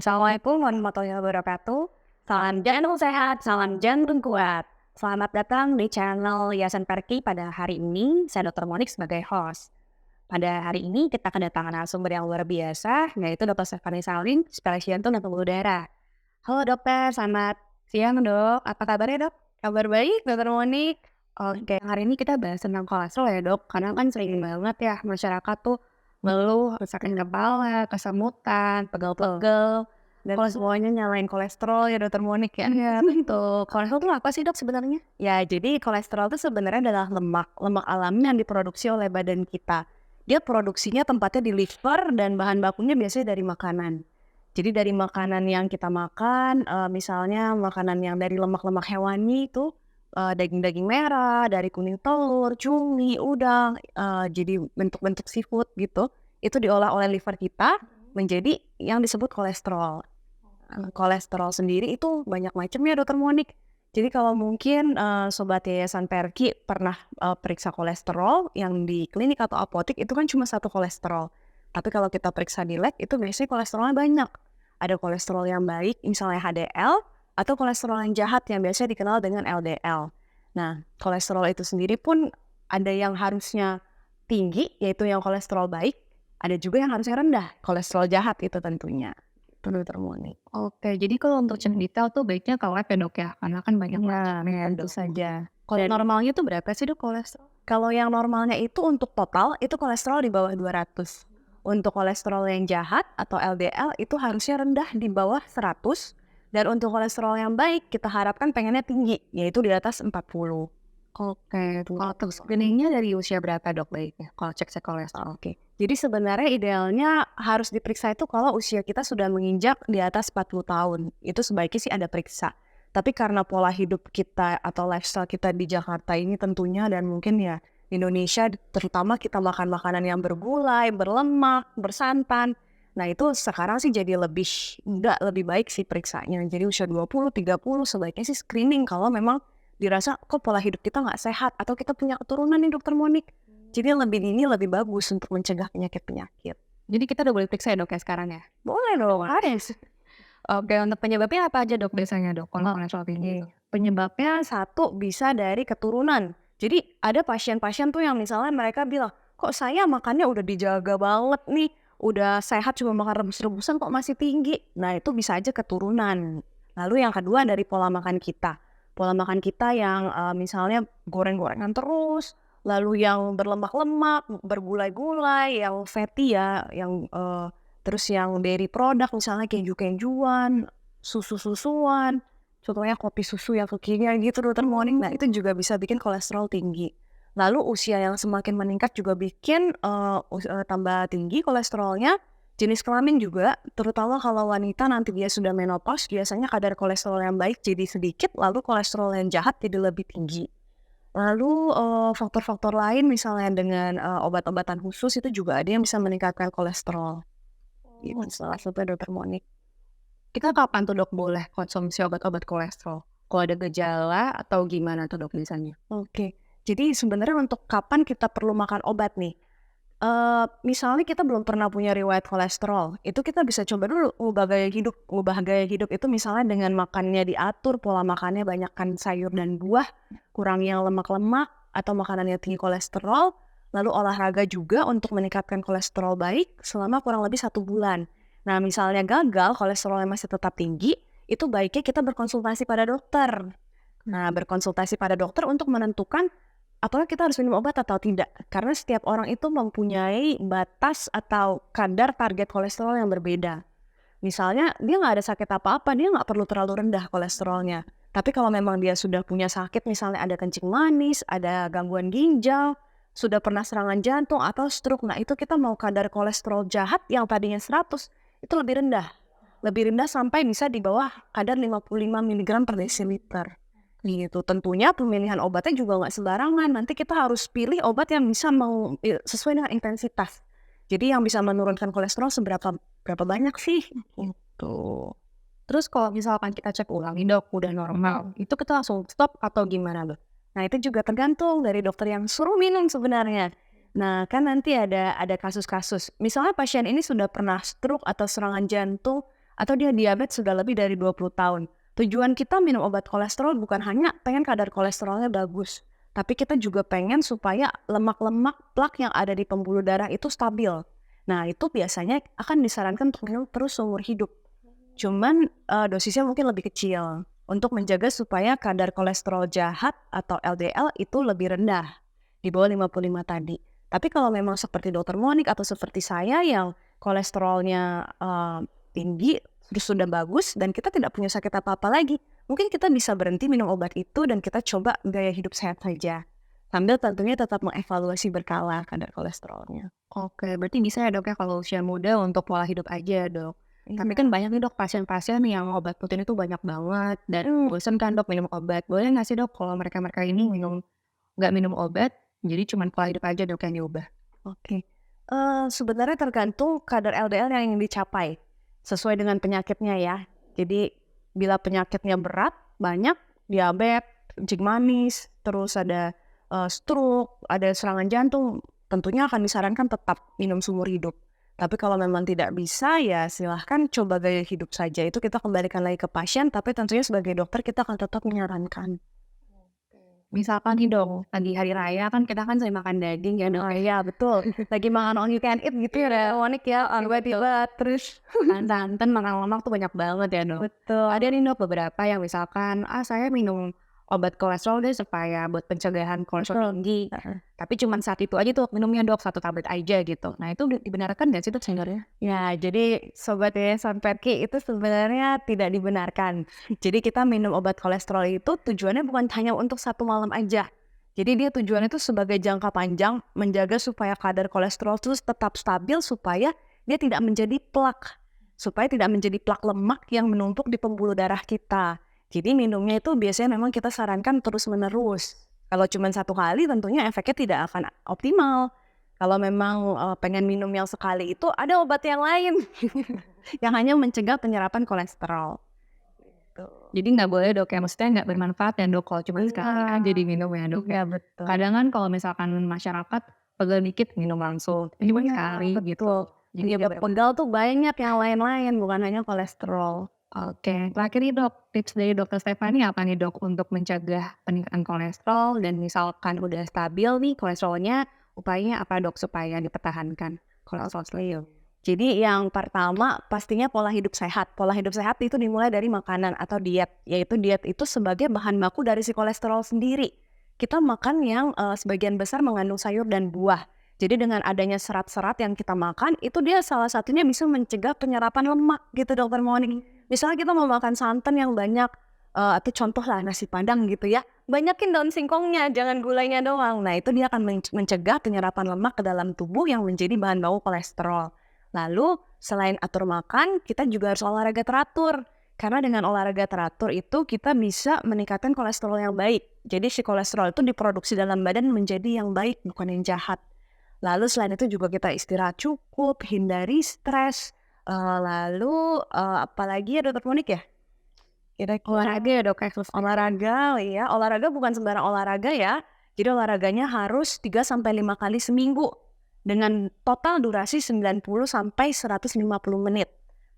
Assalamualaikum warahmatullahi wabarakatuh. Salam jantung sehat, salam jantung kuat. Selamat datang di channel Yayasan Perki pada hari ini. Saya Dr. Monik sebagai host. Pada hari ini kita kedatangan narasumber yang luar biasa, yaitu Dr. Stephanie Salim, spesialis jantung dan pembuluh darah. Halo dokter, selamat siang dok. Apa kabarnya dok? Kabar baik, Dr. Monik. Oke, hari ini kita bahas tentang kolesterol ya dok. Karena kan sering banget ya masyarakat tuh ngeluh sakit kepala, kesemutan, pegel-pegel, dan semuanya nyalain kolesterol ya Dokter Monik ya. Iya betul. Kolesterol itu apa sih dok sebenarnya? Ya jadi kolesterol itu sebenarnya adalah lemak alami yang diproduksi oleh badan kita. Dia produksinya tempatnya di liver dan bahan bakunya biasanya dari makanan. Jadi dari makanan yang kita makan, misalnya makanan yang dari lemak-lemak hewani itu, daging-daging merah, dari kuning telur, cumi, udang, jadi bentuk-bentuk seafood gitu, itu diolah oleh liver kita menjadi yang disebut kolesterol. Kolesterol sendiri itu banyak macamnya Dokter Monik. Jadi kalau mungkin Sobat Yayasan Perki pernah periksa kolesterol yang di klinik atau apotek itu kan cuma satu kolesterol. Tapi kalau kita periksa di lab itu biasanya kolesterolnya banyak. Ada kolesterol yang baik misalnya HDL, atau kolesterol yang jahat yang biasanya dikenal dengan LDL. Nah, kolesterol itu sendiri pun ada yang harusnya tinggi, yaitu yang kolesterol baik, ada juga yang harusnya rendah, kolesterol jahat itu tentunya. Itu Dokter Monik. Oke, jadi kalau untuk cek detail tuh baiknya ke lab ya dok ya, karena kan banyak Ya, tentu dok. saja. Kalau Dan normalnya tuh berapa sih dok kolesterol? kalau yang normalnya itu untuk total, itu kolesterol di bawah 200. Untuk kolesterol yang jahat atau LDL itu harusnya rendah di bawah 100. Dan untuk kolesterol yang baik, kita harapkan pengennya tinggi, yaitu di atas 40. Oke, kalau untuk screeningnya dari usia berapa dok baiknya? Kalau cek kolesterol? Oke. Jadi sebenarnya idealnya harus diperiksa itu kalau usia kita sudah menginjak di atas 40 tahun. Itu sebaiknya sih ada periksa. Tapi karena pola hidup kita atau lifestyle kita di Jakarta ini tentunya dan mungkin ya di Indonesia terutama kita makan makanan yang bergulai, berlemak, bersantan. Nah itu sekarang sih jadi lebih baik sih periksanya. Jadi usia 20, 30 sebaiknya sih screening kalau memang dirasa kok pola hidup kita nggak sehat atau kita punya keturunan nih Dokter Monik. Jadi lebih dini lebih bagus untuk mencegah penyakit-penyakit. Jadi kita udah boleh periksa ya dok ya sekarang ya? Boleh dong, harus. Oke, untuk penyebabnya apa aja dok biasanya dok kalau kolesterol tinggi? Penyebabnya satu bisa dari keturunan. Jadi ada pasien-pasien tuh yang misalnya mereka bilang, kok saya makannya udah dijaga banget nih, udah sehat cuma makan rebus-rebusan kok masih tinggi. Nah itu bisa aja keturunan. Lalu yang kedua dari pola makan kita. Pola makan kita yang misalnya goreng-gorengan terus, lalu yang berlemak-lemak, bergulai-gulai, yang fatty ya, yang terus yang dairy product misalnya keju-kejuan, susu-susuan, contohnya kopi susu yang kekinian gitu Dokter Monik. Nah itu juga bisa bikin kolesterol tinggi. Lalu usia yang semakin meningkat juga bikin tambah tinggi kolesterolnya. Jenis kelamin juga, terutama kalau wanita nanti dia sudah menopause, biasanya kadar kolesterol yang baik jadi sedikit, lalu kolesterol yang jahat jadi lebih tinggi. Lalu faktor-faktor lain misalnya dengan obat-obatan khusus itu juga ada yang bisa meningkatkan kolesterol. Itu salah satu Dokter Monik. Kita kapan tuh dok boleh konsumsi obat-obat kolesterol? Kalau ada gejala atau gimana tuh dok biasanya? Oke, jadi sebenarnya untuk kapan kita perlu makan obat nih? Misalnya kita belum pernah punya riwayat kolesterol, itu kita bisa coba dulu ubah gaya hidup. Ubah gaya hidup itu misalnya dengan makannya diatur, pola makannya banyakkan sayur dan buah, kurangi yang lemak-lemak atau makanan yang tinggi kolesterol, lalu olahraga juga untuk meningkatkan kolesterol baik selama kurang lebih 1 bulan. Nah misalnya gagal, kolesterolnya masih tetap tinggi, itu baiknya kita berkonsultasi pada dokter. Nah berkonsultasi pada dokter untuk menentukan apakah kita harus minum obat atau tidak? Karena setiap orang itu mempunyai batas atau kadar target kolesterol yang berbeda. Misalnya dia nggak ada sakit apa-apa, dia nggak perlu terlalu rendah kolesterolnya. Tapi kalau memang dia sudah punya sakit, misalnya ada kencing manis, ada gangguan ginjal, sudah pernah serangan jantung atau stroke, nah itu kita mau kadar kolesterol jahat yang tadinya 100, itu lebih rendah. Lebih rendah sampai bisa di bawah kadar 55 mg per desiliter. Gitu. Tentunya pemilihan obatnya juga nggak sembarangan. Nanti kita harus pilih obat yang bisa sesuai dengan intensitas. Jadi yang bisa menurunkan kolesterol berapa banyak sih? Gitu. Terus kalau misalkan kita cek ulang nih dok udah normal, itu kita langsung stop atau gimana dok? Nah itu juga tergantung dari dokter yang suruh minum sebenarnya. Nah kan nanti ada kasus-kasus. Misalnya pasien ini sudah pernah stroke atau serangan jantung atau dia diabetes sudah lebih dari 20 tahun. Tujuan kita minum obat kolesterol bukan hanya pengen kadar kolesterolnya bagus, tapi kita juga pengen supaya lemak-lemak plak yang ada di pembuluh darah itu stabil. Nah, itu biasanya akan disarankan untuk minum terus seumur hidup. Cuman dosisnya mungkin lebih kecil untuk menjaga supaya kadar kolesterol jahat atau LDL itu lebih rendah, di bawah 55 tadi. Tapi kalau memang seperti Dokter Monik atau seperti saya yang kolesterolnya tinggi, terus sudah bagus, dan kita tidak punya sakit apa-apa lagi, mungkin kita bisa berhenti minum obat itu dan kita coba gaya hidup sehat saja. Sambil tentunya tetap mengevaluasi berkala kadar kolesterolnya. Oke, berarti bisa ya dok ya kalau usia muda untuk pola hidup aja dok. Tapi kan banyak nih dok pasien-pasien yang obat rutin itu banyak banget dan bosan kan dok minum obat. Boleh nggak sih dok kalau mereka-mereka ini nggak minum obat, jadi cuma pola hidup aja dok yang diubah? Oke. Sebenarnya tergantung kadar LDL yang ingin dicapai, sesuai dengan penyakitnya ya. Jadi bila penyakitnya berat, banyak, diabetes, kencing manis, terus ada stroke, ada serangan jantung, tentunya akan disarankan tetap minum seumur hidup. Tapi kalau memang tidak bisa, ya silahkan coba gaya hidup saja. Itu kita kembalikan lagi ke pasien, tapi tentunya sebagai dokter kita akan tetap menyarankan. Misalkan nih dok, lagi hari raya kan kita kan sering makan daging ya dok. Oh iya betul, lagi makan all you can eat gitu ya Monik ya, tiba-tiba terus Santan makan lemak tuh banyak banget ya dok. betul. Ada nih dok beberapa yang misalkan, saya minum obat kolesterol deh supaya buat pencegahan kolesterol tinggi. Tapi cuma saat itu aja tuh minumnya dok, 1 tablet aja gitu. Nah itu dibenarkan nggak sih dok sebenarnya? Ya, jadi Sobat Yayasan Perki itu sebenarnya tidak dibenarkan. Jadi kita minum obat kolesterol itu tujuannya bukan hanya untuk 1 malam aja. Jadi dia tujuannya itu sebagai jangka panjang, menjaga supaya kadar kolesterol itu tetap stabil supaya dia tidak menjadi plak. Supaya tidak menjadi plak lemak yang menumpuk di pembuluh darah kita. Jadi minumnya itu biasanya memang kita sarankan terus-menerus. Kalau cuma 1 kali tentunya efeknya tidak akan optimal. Kalau memang pengen minum yang sekali itu ada obat yang lain yang hanya mencegah penyerapan kolesterol. Jadi nggak boleh dok ya, maksudnya nggak bermanfaat ya dok kalau cuma sekali aja diminum ya dok. Iya betul. Kadang kan kalau misalkan masyarakat pegel dikit minum langsung, cuma sekali gitu. Jadi Jadi pegal tuh banyak yang lain-lain, bukan hanya kolesterol. Oke, terakhir nih dok, tips dari dokter Stefani apa nih dok untuk mencegah peningkatan kolesterol dan misalkan udah stabil nih kolesterolnya, upayanya apa dok supaya dipertahankan kolesterol stabil? Jadi yang pertama pastinya pola hidup sehat. Pola hidup sehat itu dimulai dari makanan atau diet. Yaitu diet itu sebagai bahan baku dari si kolesterol sendiri. Kita makan yang sebagian besar mengandung sayur dan buah. Jadi dengan adanya serat-serat yang kita makan, itu dia salah satunya bisa mencegah penyerapan lemak gitu Dokter Monik. Misalnya kita mau makan santan yang banyak, atau contoh lah nasi padang gitu ya, banyakin daun singkongnya, jangan gulainya doang. Nah itu dia akan mencegah penyerapan lemak ke dalam tubuh yang menjadi bahan baku kolesterol. Lalu selain atur makan, kita juga harus olahraga teratur. Karena dengan olahraga teratur itu kita bisa meningkatkan kolesterol yang baik. Jadi si kolesterol itu diproduksi dalam badan menjadi yang baik, bukan yang jahat. Lalu selain itu juga kita istirahat cukup, hindari stres. Lalu apalagi ya Dokter Monik ya? Olahraga ya dok, Olahraga, ya. Olahraga bukan sembarang olahraga ya. Jadi olahraganya harus 3-5 kali seminggu. Dengan total durasi 90-150 menit.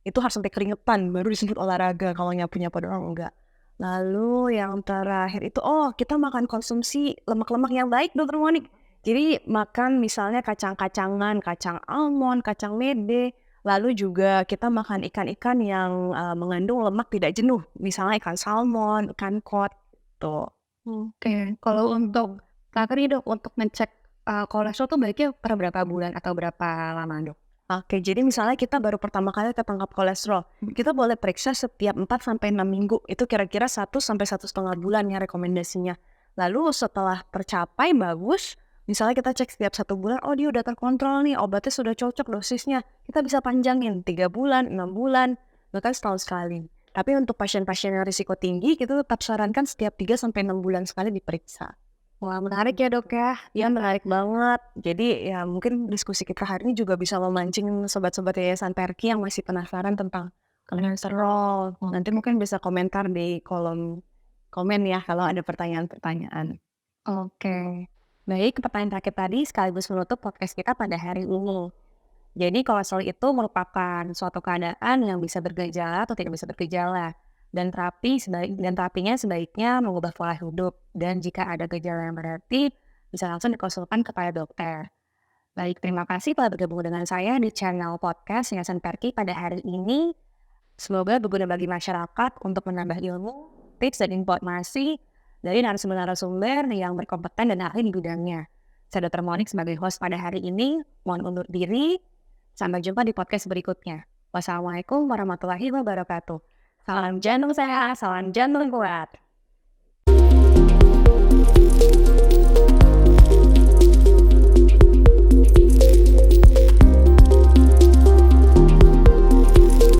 Itu harus sampai keringetan, baru disebut olahraga. Kalau nyapu-nyapu doang enggak. Lalu yang terakhir itu, kita makan konsumsi lemak-lemak yang baik Dokter Monik. Jadi makan misalnya kacang-kacangan, kacang almond, kacang mede. Lalu juga kita makan ikan-ikan yang mengandung lemak tidak jenuh. Misalnya ikan salmon, ikan kod. Tuh. Oke, kalau untuk terakhir nih dok, untuk ngecek kolesterol tuh baiknya per berapa bulan atau berapa lama dok? Oke, jadi misalnya kita baru pertama kali tertangkap kolesterol, kita boleh periksa setiap 4-6 minggu. Itu kira-kira 1-1,5 bulan ya rekomendasinya. Lalu setelah tercapai bagus, misalnya kita cek setiap 1 bulan, dia udah terkontrol nih, obatnya sudah cocok dosisnya. Kita bisa panjangin 3 bulan, 6 bulan, bahkan setahun sekali. Tapi untuk pasien-pasien yang risiko tinggi, kita tetap sarankan setiap 3-6 bulan sekali diperiksa. Wah menarik ya dok ya. Ya menarik banget. Jadi ya mungkin diskusi kita hari ini juga bisa memancing sobat-sobat Yayasan Perki yang masih penasaran tentang kolesterol. Nanti mungkin bisa komentar di kolom komen ya kalau ada pertanyaan-pertanyaan. Oke. Baik, pertanyaan terakhir tadi sekaligus menutup podcast kita pada hari ini. Jadi kolesterol itu merupakan suatu keadaan yang bisa bergejala atau tidak bisa bergejala. Dan terapinya sebaiknya mengubah pola hidup. Dan jika ada gejala yang berarti, bisa langsung dikonsulkan kepada dokter. Baik, terima kasih telah bergabung dengan saya di channel podcast Yayasan Perki pada hari ini. Semoga berguna bagi masyarakat untuk menambah ilmu, tips, dan informasi dari narasumber-narasumber yang berkompeten dan ahli di bidangnya. Saya Dr. Monik sebagai host pada hari ini. Mohon undur diri. Sampai jumpa di podcast berikutnya. Wassalamualaikum warahmatullahi wabarakatuh. Salam jantung sehat, salam jantung kuat.